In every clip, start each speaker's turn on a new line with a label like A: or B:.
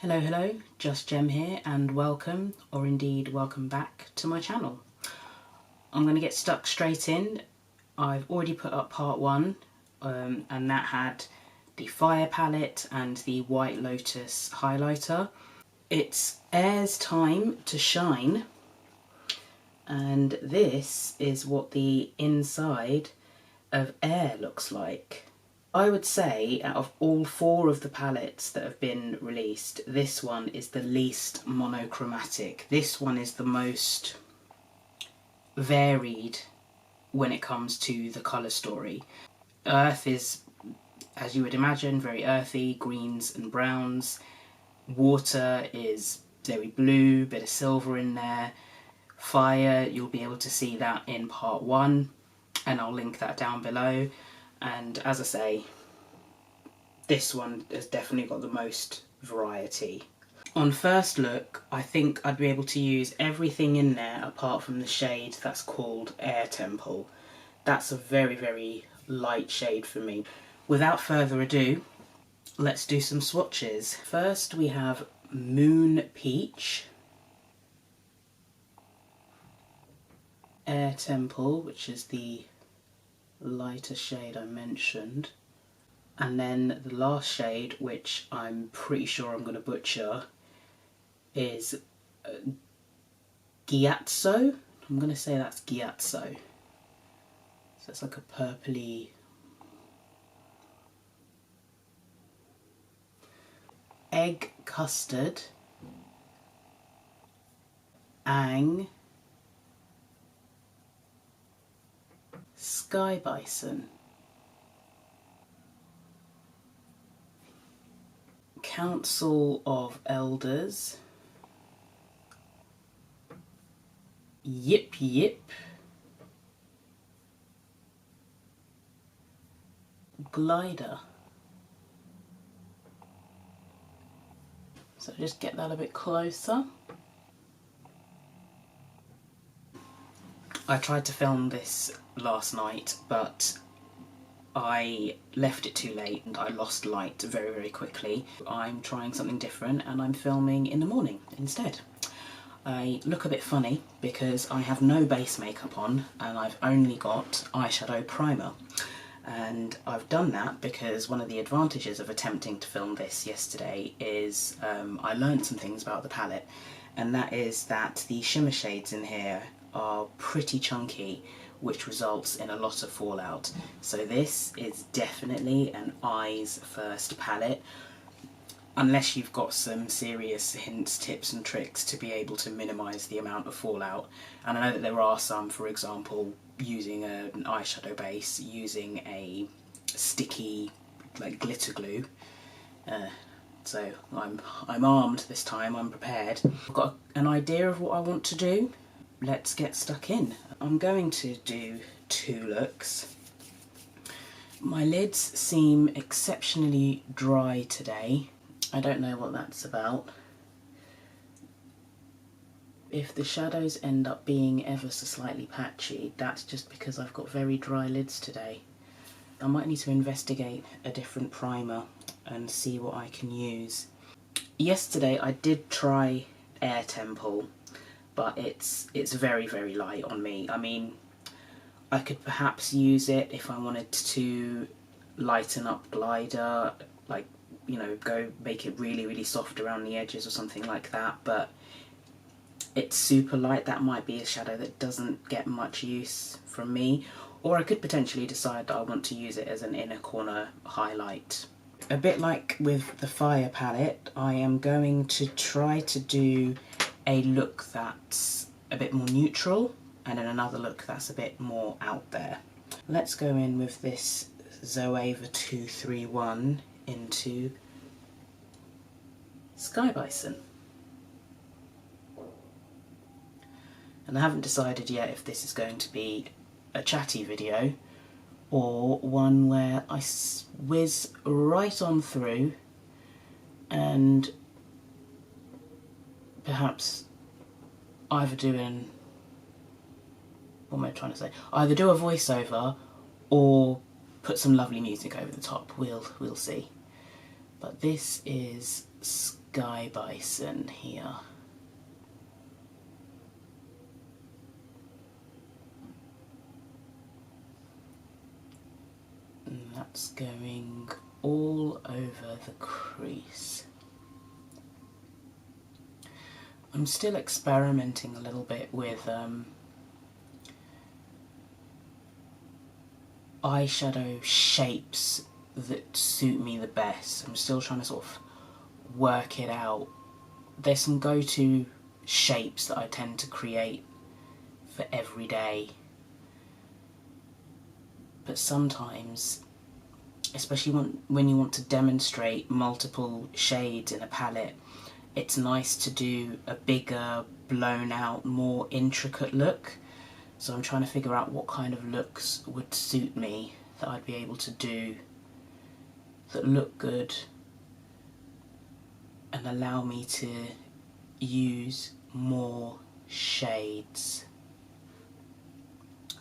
A: Hello, hello, Just Gem here and welcome, or indeed welcome back to my channel. I'm going to get stuck straight in. I've already put up part one and that had the Fire palette and the White Lotus highlighter. It's Air's time to shine, and this is what the inside of Air looks like. I would say out of all four of the palettes that have been released, this one is the least monochromatic. This one is the most varied when it comes to the colour story. Earth is, as you would imagine, very earthy, greens and browns. Water is very blue, bit of silver in there. Fire, you'll be able to see that in part one, and I'll link that down below. And as I say, this one has definitely got the most variety. On first look, I think I'd be able to use everything in there apart from the shade that's called Air Temple. That's a very, very light shade for me. Without further ado, let's do some swatches. First we have Moon Peach, Air Temple, which is the lighter shade I mentioned, and then the last shade, which I'm pretty sure I'm going to butcher, is Giazzo. I'm going to say that's Giazzo. So it's like a purpley. Egg Custard, Aang, Sky Bison, Council of Elders, Yip Yip, Glider. So just get that a bit closer. I tried to film this last night, but I left it too late and I lost light very, very quickly. I'm trying something different and I'm filming in the morning instead. I look a bit funny because I have no base makeup on and I've only got eyeshadow primer. And I've done that because one of the advantages of attempting to film this yesterday is I learned some things about the palette, and that is that the shimmer shades in here are pretty chunky, which results in a lot of fallout. So this is definitely an eyes first palette, unless you've got some serious hints, tips and tricks to be able to minimise the amount of fallout. And I know that there are some, for example, using an eyeshadow base, using a sticky like glitter glue. So I'm armed this time, I'm prepared. I've got an idea of what I want to do. Let's get stuck in. I'm going to do two looks. My lids seem exceptionally dry today. I don't know what that's about. If the shadows end up being ever so slightly patchy, that's just because I've got very dry lids today. I might need to investigate a different primer and see what I can use. Yesterday I did try Air Temple, but it's very, very light on me. I mean, I could perhaps use it if I wanted to lighten up Glider, like, you know, go make it really, really soft around the edges or something like that, but it's super light. That might be a shadow that doesn't get much use from me. Or I could potentially decide that I want to use it as an inner corner highlight. A bit like with the Fire palette, I am going to try to do a look that's a bit more neutral and then another look that's a bit more out there. Let's go in with this Zoeva 231 into Sky Bison. And I haven't decided yet if this is going to be a chatty video or one where I whiz right on through and perhaps either doing, what am I trying to say? Either do a voiceover or put some lovely music over the top. We'll see. But this is Sky Bison here. And that's going all over the crease. I'm still experimenting a little bit with eyeshadow shapes that suit me the best. I'm still trying to sort of work it out. There's some go-to shapes that I tend to create for every day, but sometimes, especially when you want to demonstrate multiple shades in a palette, it's nice to do a bigger, blown out, more intricate look. So I'm trying to figure out what kind of looks would suit me, that I'd be able to do, that look good and allow me to use more shades.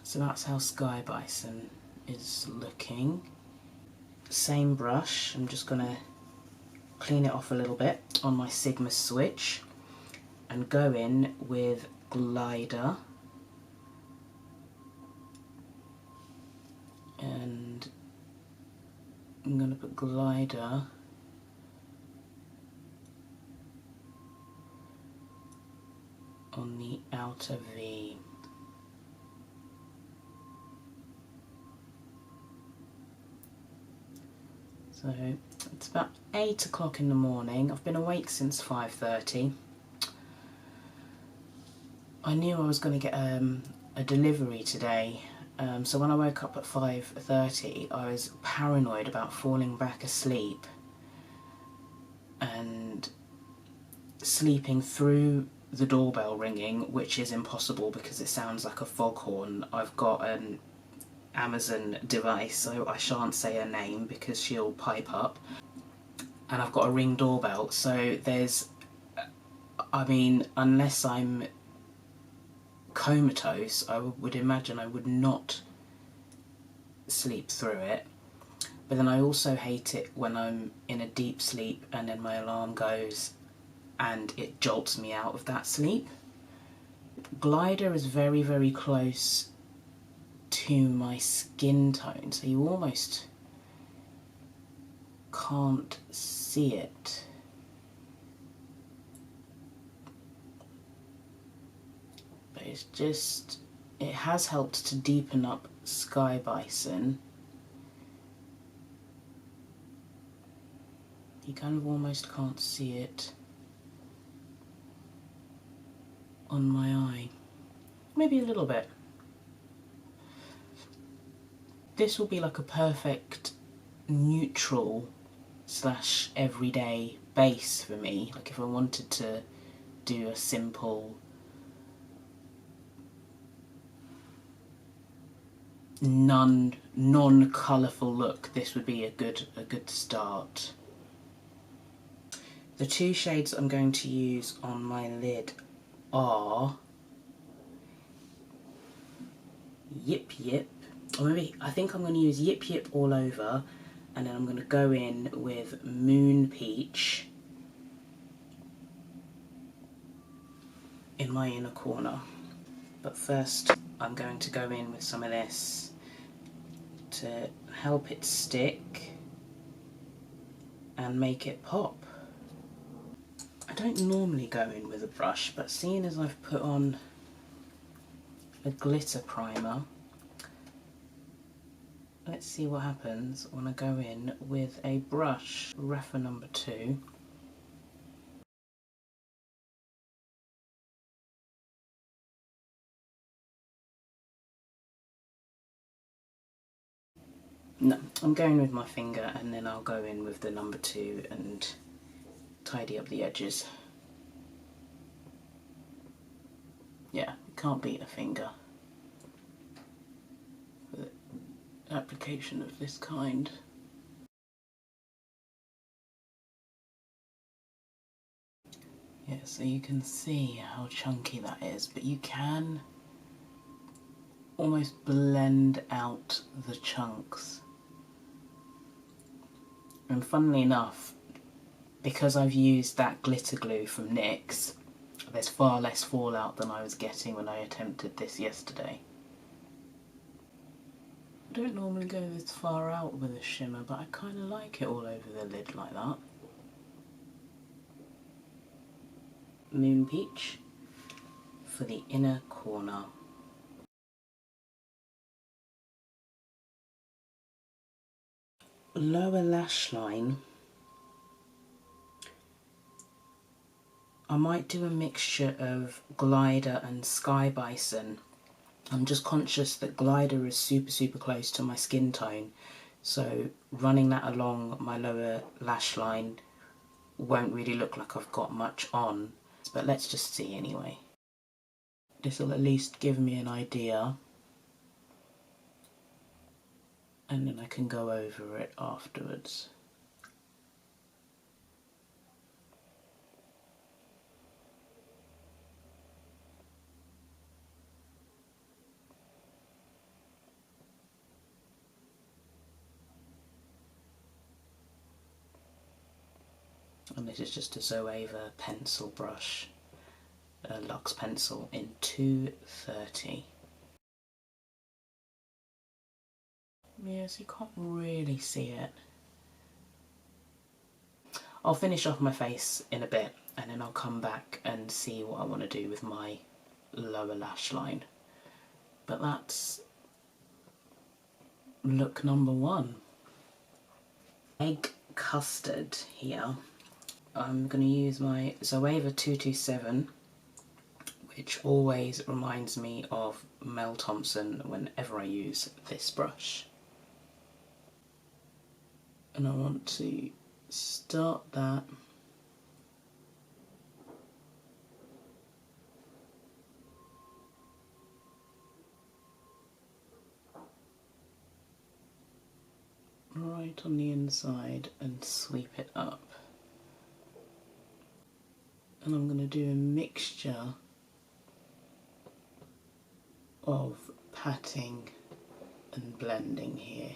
A: So that's how Sky Bison is looking. Same brush, I'm just going to clean it off a little bit on my Sigma switch and go in with glider, and I'm going to put glider on the outer V. So it's about 8 o'clock in the morning. I've been awake since 5:30. I knew I was going to get a delivery today, so when I woke up at 5:30 I was paranoid about falling back asleep and sleeping through the doorbell ringing, which is impossible because it sounds like a foghorn. I've got an Amazon device, so I shan't say her name because she'll pipe up, and I've got a Ring doorbell, so there's, I mean, unless I'm comatose, I would imagine I would not sleep through it. But then I also hate it when I'm in a deep sleep and then my alarm goes and it jolts me out of that sleep. Glider is very, very close to my skin tone, so you almost can't see it. But it's just, it has helped to deepen up Sky Bison. You kind of almost can't see it on my eye. Maybe a little bit. This will be like a perfect neutral slash everyday base for me. Like if I wanted to do a simple non-colourful look, this would be a good start. The two shades I'm going to use on my lid are Yip Yip, or maybe I think I'm going to use Yip Yip all over, and then I'm going to go in with Moon Peach in my inner corner. But first I'm going to go in with some of this to help it stick and make it pop. I don't normally go in with a brush, but seeing as I've put on a glitter primer, let's see what happens when I go in with a brush, Rapha number 2. No, I'm going with my finger, and then I'll go in with the number 2 and tidy up the edges. Yeah, you can't beat a finger for the application of this kind. Yeah, so you can see how chunky that is, but you can almost blend out the chunks. And funnily enough, because I've used that glitter glue from NYX, there's far less fallout than I was getting when I attempted this yesterday. I don't normally go this far out with a shimmer, but I kind of like it all over the lid like that. Moon Peach for the inner corner. Lower lash line, I might do a mixture of Glider and Sky Bison. I'm just conscious that Glider is super close to my skin tone, so running that along my lower lash line won't really look like I've got much on, but let's just see anyway. This will at least give me an idea, and then I can go over it afterwards. And this is just a Zoeva pencil brush, a Luxe pencil in 230. Yes, you can't really see it. I'll finish off my face in a bit and then I'll come back and see what I want to do with my lower lash line. But that's look number one. Egg custard here. I'm going to use my Zoeva 227, which always reminds me of Mel Thompson whenever I use this brush. And I want to start that right on the inside and sweep it up. And I'm going to do a mixture of patting and blending here.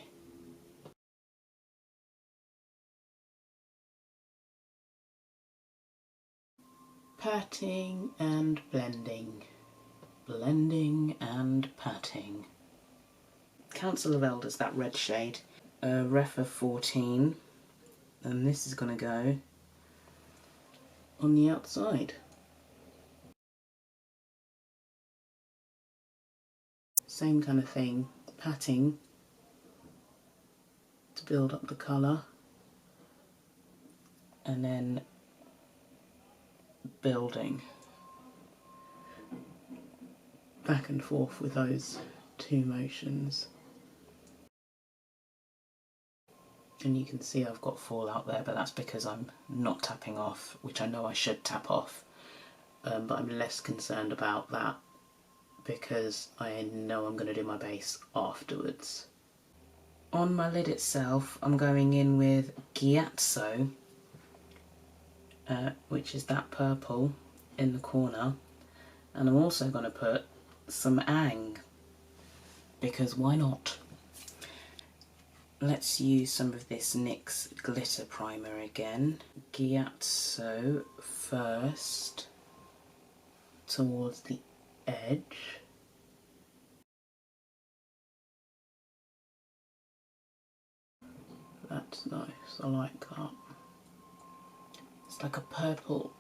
A: Patting and blending, blending and patting. Council of Elders, that red shade, Refa 14, and this is going to go on the outside. Same kind of thing, patting to build up the colour, and then building back and forth with those two motions. And you can see I've got fallout there, but that's because I'm not tapping off, which I know I should tap off, but I'm less concerned about that because I know I'm going to do my base afterwards. On my lid itself, I'm going in with Giorgio, which is that purple in the corner, and I'm also going to put some Aang, because why not? Let's use some of this NYX glitter primer again. Giorgio first towards the edge. That's nice, I like that. It's like a purple.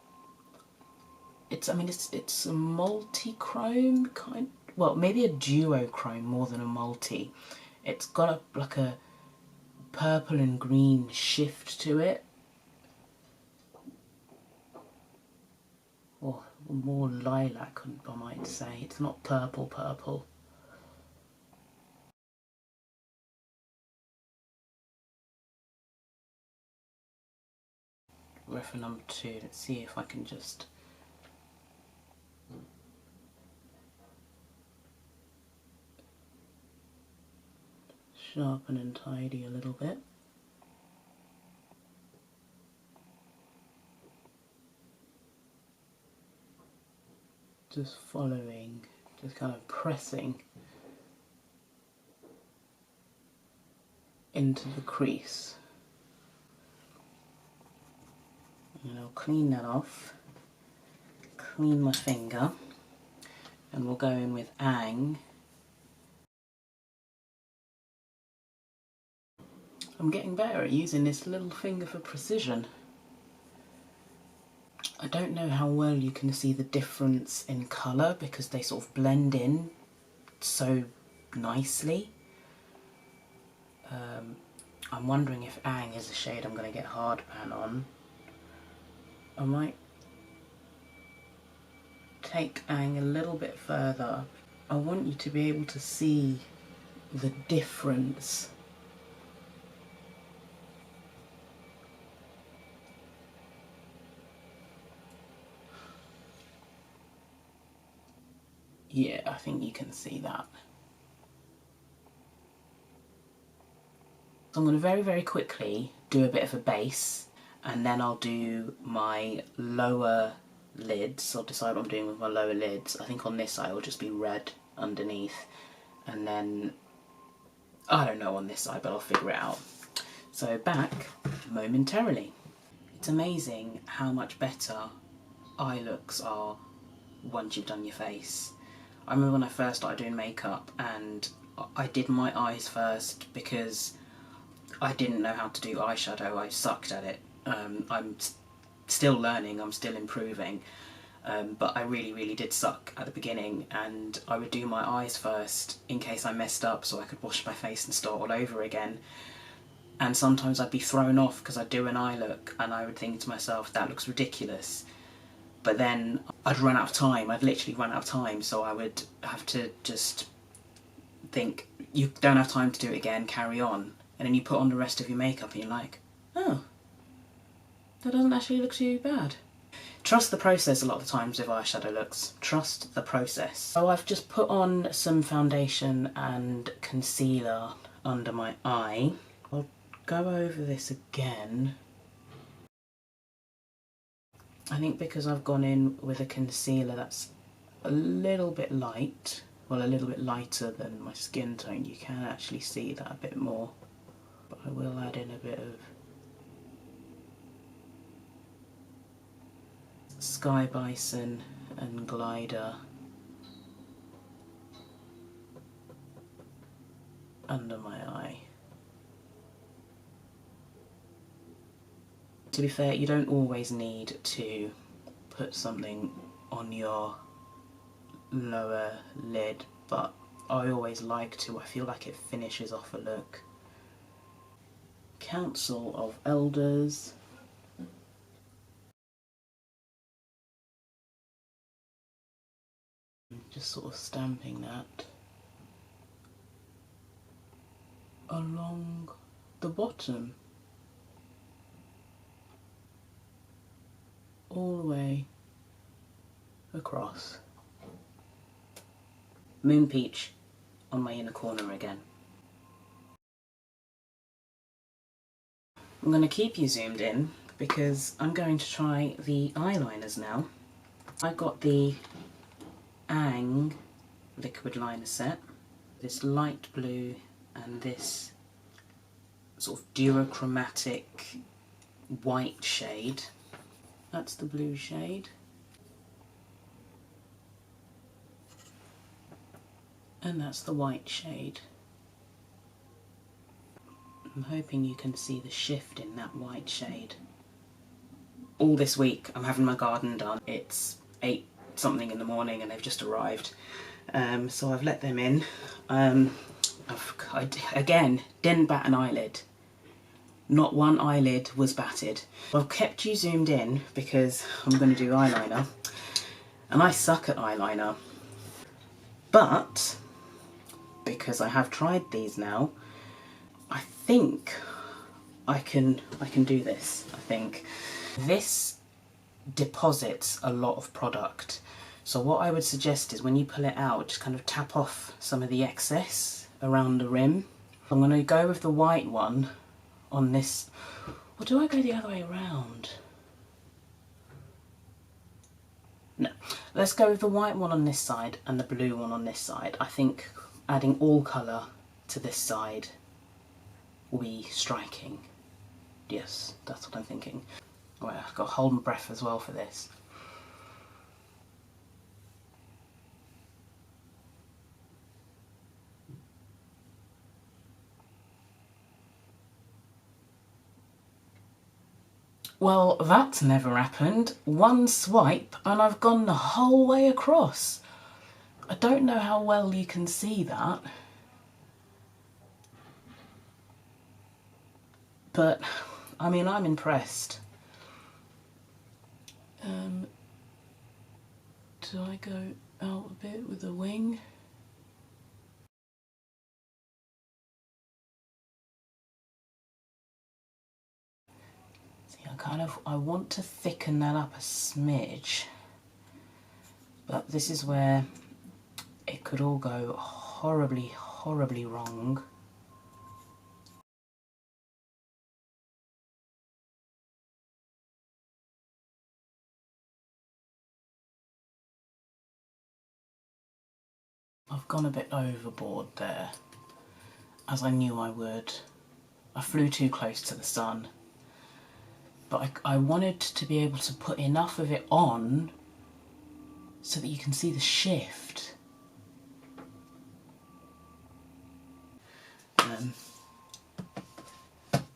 A: It's a multi-chrome kind, well, maybe a duochrome more than a multi. It's got like a purple and green shift to it, or more lilac, I might say. It's not purple. Reference number 2, let's see if I can just sharpen and tidy a little bit. Just following, just kind of pressing into the crease. And I'll clean that off, clean my finger, and we'll go in with Aang. I'm getting better at using this little finger for precision. I don't know how well you can see the difference in colour because they sort of blend in so nicely. I'm wondering if Aang is a shade I'm going to get hard pan on. I might take Aang a little bit further. I want you to be able to see the difference. Yeah, I think you can see that. So I'm going to very, very quickly do a bit of a base, and then I'll do my lower lids. I'll decide what I'm doing with my lower lids. I think on this side it'll just be red underneath, and then I don't know on this side, but I'll figure it out. So back momentarily. It's amazing how much better eye looks are once you've done your face. I remember when I first started doing makeup and I did my eyes first because I didn't know how to do eyeshadow. I sucked at it. I'm still learning, I'm still improving, but I really did suck at the beginning, and I would do my eyes first in case I messed up so I could wash my face and start all over again. And sometimes I'd be thrown off because I'd do an eye look and I would think to myself, that looks ridiculous. But then I'd run out of time, I'd literally run out of time, so I would have to just think, you don't have time to do it again, carry on. And then you put on the rest of your makeup and you're like, oh, that doesn't actually look too bad. Trust the process a lot of the times with eyeshadow looks. Trust the process. So I've just put on some foundation and concealer under my eye. I'll go over this again. I think because I've gone in with a concealer that's a little bit light, well, a little bit lighter than my skin tone, you can actually see that a bit more. But I will add in a bit of Sky Bison and Glider under my eye. To be fair, you don't always need to put something on your lower lid, but I always like to. I feel like it finishes off a look. Council of Elders. Just sort of stamping that along the bottom, all the way across. Moon Peach on my inner corner again. I'm going to keep you zoomed in because I'm going to try the eyeliners now. I got the Aang liquid liner set, this light blue and this sort of duochromatic white shade. That's the blue shade. And that's the white shade. I'm hoping you can see the shift in that white shade. All this week I'm having my garden done. It's 8 something in the morning and they've just arrived. So I've let them in. Again, didn't bat an eyelid. Not one eyelid was batted. I've kept you zoomed in because I'm going to do eyeliner. And I suck at eyeliner. But, because I have tried these now, I think I can do this, I think. This deposits a lot of product. So what I would suggest is when you pull it out, just kind of tap off some of the excess around the rim. I'm going to go with the white one on this, or do I go the other way around? No, let's go with the white one on this side and the blue one on this side. I think adding all colour to this side will be striking. Yes, that's what I'm thinking. Wait, I've got to hold my breath as well for this. Well, that's never happened. One swipe and I've gone the whole way across. I don't know how well you can see that. But, I mean, I'm impressed. Do I go out a bit with the wing? See, I want to thicken that up a smidge. But this is where it could all go horribly, horribly wrong. I've gone a bit overboard there, as I knew I would. I flew too close to the sun. But I wanted to be able to put enough of it on so that you can see the shift. But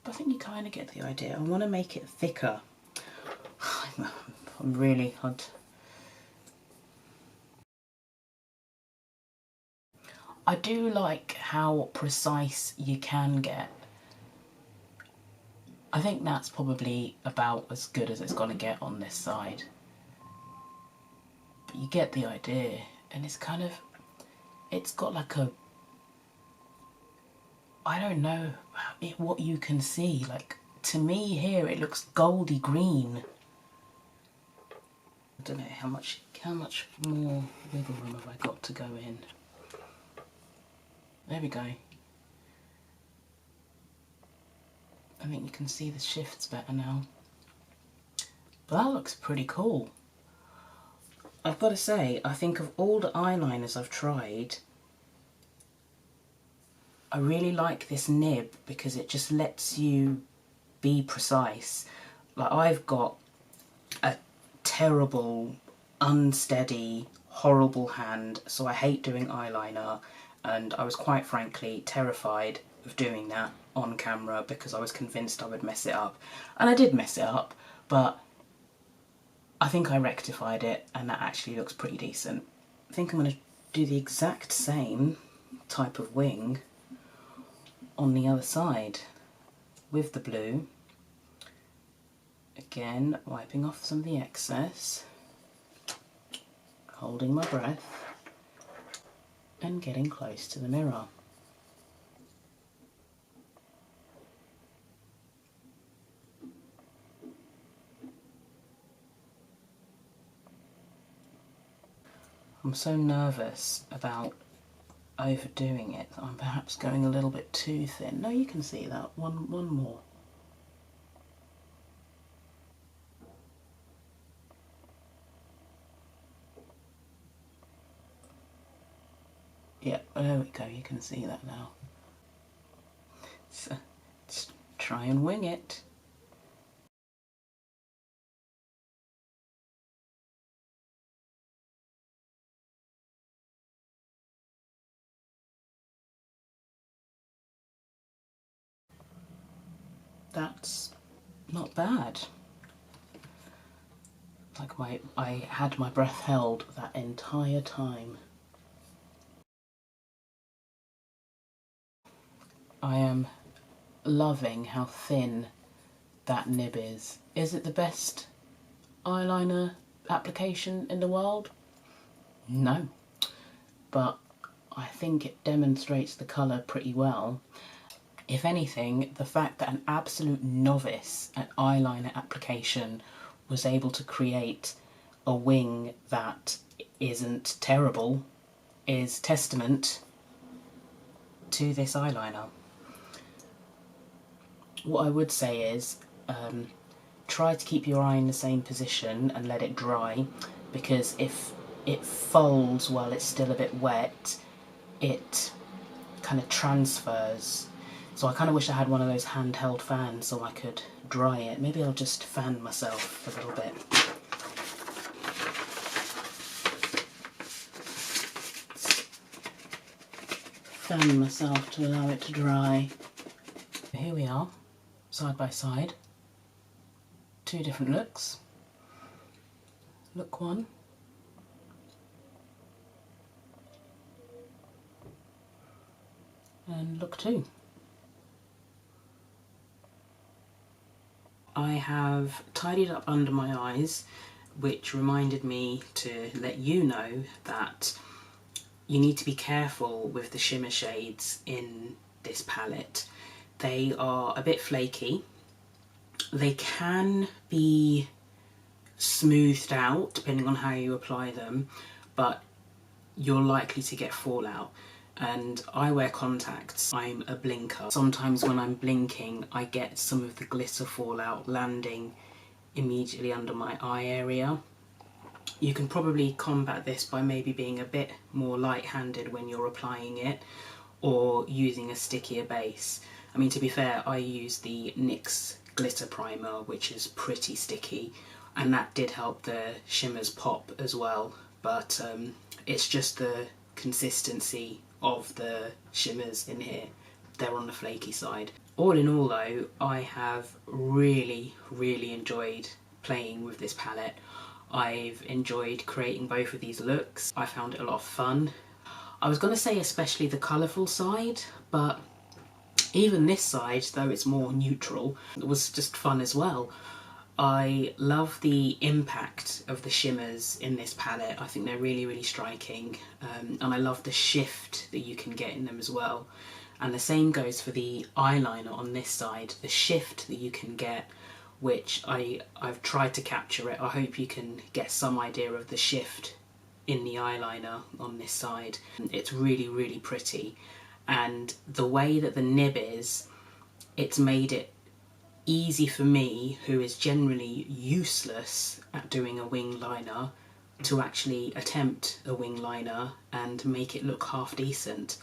A: I think you kind of get the idea. I want to make it thicker. I'm really hard. I do like how precise you can get. I think that's probably about as good as it's going to get on this side. But you get the idea, and it's kind of, it's got like a, I don't know what you can see. Like, to me here it looks goldy green. I don't know how much more wiggle room have I got to go in. There we go. I think you can see the shifts better now. But that looks pretty cool. I've got to say, I think of all the eyeliners I've tried, I really like this nib because it just lets you be precise. Like, I've got a terrible, unsteady, horrible hand, so I hate doing eyeliner, and I was quite frankly terrified of doing that on camera because I was convinced I would mess it up. And I did mess it up, but I think I rectified it, and that actually looks pretty decent. I think I'm going to do the exact same type of wing on the other side with the blue. Again, wiping off some of the excess, holding my breath, and getting close to the mirror. I'm so nervous about overdoing it that I'm perhaps going a little bit too thin. No, you can see that. One more. Yeah, there we go, you can see that now. So, let's try and wing it. That's not bad. Like I had my breath held that entire time. I am loving how thin that nib is. Is it the best eyeliner application in the world? No. But I think it demonstrates the colour pretty well. If anything, the fact that an absolute novice at eyeliner application was able to create a wing that isn't terrible is testament to this eyeliner. What I would say is try to keep your eye in the same position and let it dry, because if it folds while it's still a bit wet, it kind of transfers. So I kind of wish I had one of those handheld fans so I could dry it. Maybe I'll just fan myself a little bit. Fan myself to allow it to dry. Here we are, side by side. Two different looks. Look one. And look two. I have tidied up under my eyes, which reminded me to let you know that you need to be careful with the shimmer shades in this palette. They are a bit flaky. They can be smoothed out depending on how you apply them, but you're likely to get fallout. And I wear contacts, I'm a blinker. Sometimes when I'm blinking I get some of the glitter fallout landing immediately under my eye area. You can probably combat this by maybe being a bit more light-handed when you're applying it, or using a stickier base. I mean, to be fair, I use the NYX glitter primer, which is pretty sticky, and that did help the shimmers pop as well, but it's just the consistency of the shimmers in here. They're on the flaky side. All in all though, I have really enjoyed playing with this palette. I've enjoyed creating both of these looks. I found it a lot of fun. I was going to say especially the colourful side, but even this side, though it's more neutral, it was just fun as well. I love the impact of the shimmers in this palette. I think they're really striking, and I love the shift that you can get in them as well. And the same goes for the eyeliner on this side, the shift that you can get, which I've tried to capture it. I hope you can get some idea of the shift in the eyeliner on this side. It's really pretty, and the way that the nib is, it's made it easy for me, who is generally useless at doing a wing liner, to actually attempt a wing liner and make it look half decent.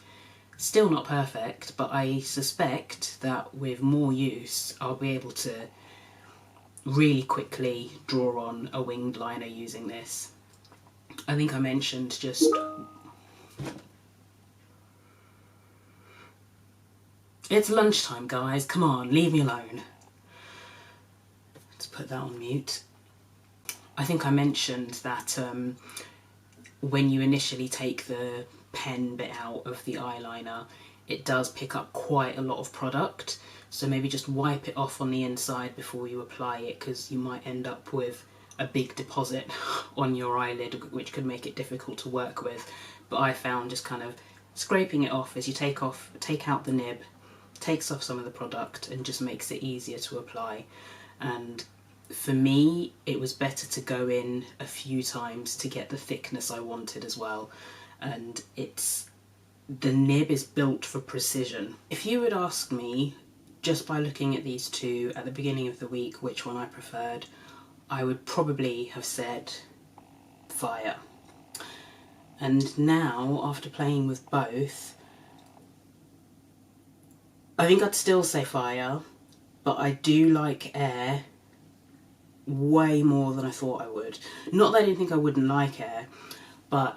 A: Still not perfect, but I suspect that with more use I'll be able to really quickly draw on a winged liner using this. I think I mentioned just... It's lunchtime, guys, come on, leave me alone. Let's put that on mute. I think I mentioned that when you initially take the pen bit out of the eyeliner, it does pick up quite a lot of product, so maybe just wipe it off on the inside before you apply it, because you might end up with a big deposit on your eyelid, which could make it difficult to work with. But I found just kind of scraping it off as you take out the nib, takes off some of the product and just makes it easier to apply. And for me, it was better to go in a few times to get the thickness I wanted as well. And the nib is built for precision. If you would ask me, just by looking at these two at the beginning of the week, which one I preferred, I would probably have said Fire. And now, after playing with both, I think I'd still say Fire, but I do like Air way more than I thought I would. Not that I didn't think I wouldn't like Air, but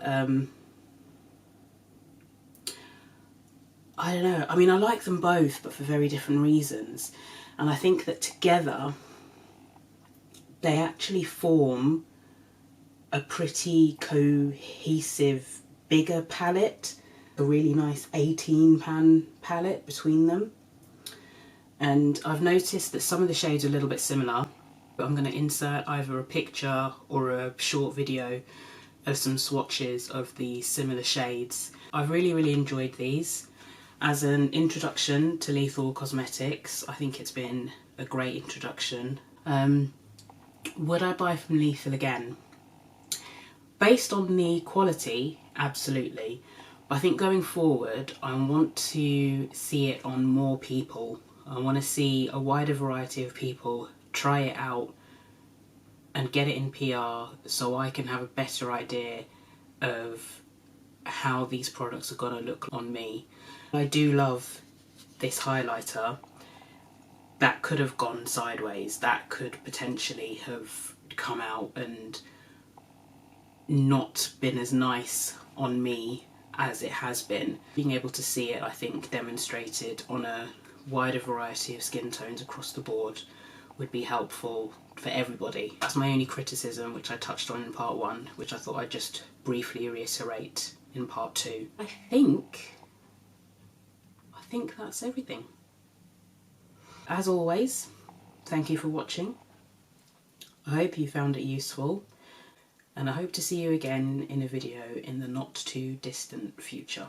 A: I don't know. I mean, I like them both, but for very different reasons. And I think that together, they actually form a pretty cohesive, bigger palette. A really nice 18 pan palette between them. And I've noticed that some of the shades are a little bit similar. But I'm going to insert either a picture or a short video of some swatches of the similar shades. I've really enjoyed these. As an introduction to Lethal Cosmetics, I think it's been a great introduction. Would I buy from Lethal again? Based on the quality, absolutely. But I think going forward, I want to see it on more people. I want to see a wider variety of people try it out and get it in PR, so I can have a better idea of how these products are going to look on me. I do love this highlighter, that could have gone sideways. That could potentially have come out and not been as nice on me as it has been. Being able to see it, I think, demonstrated on a wider variety of skin tones across the board would be helpful for everybody. That's my only criticism, which I touched on in part 1, which I thought I'd just briefly reiterate in part 2. I think that's everything. As always, thank you for watching. I hope you found it useful, and I hope to see you again in a video in the not too distant future.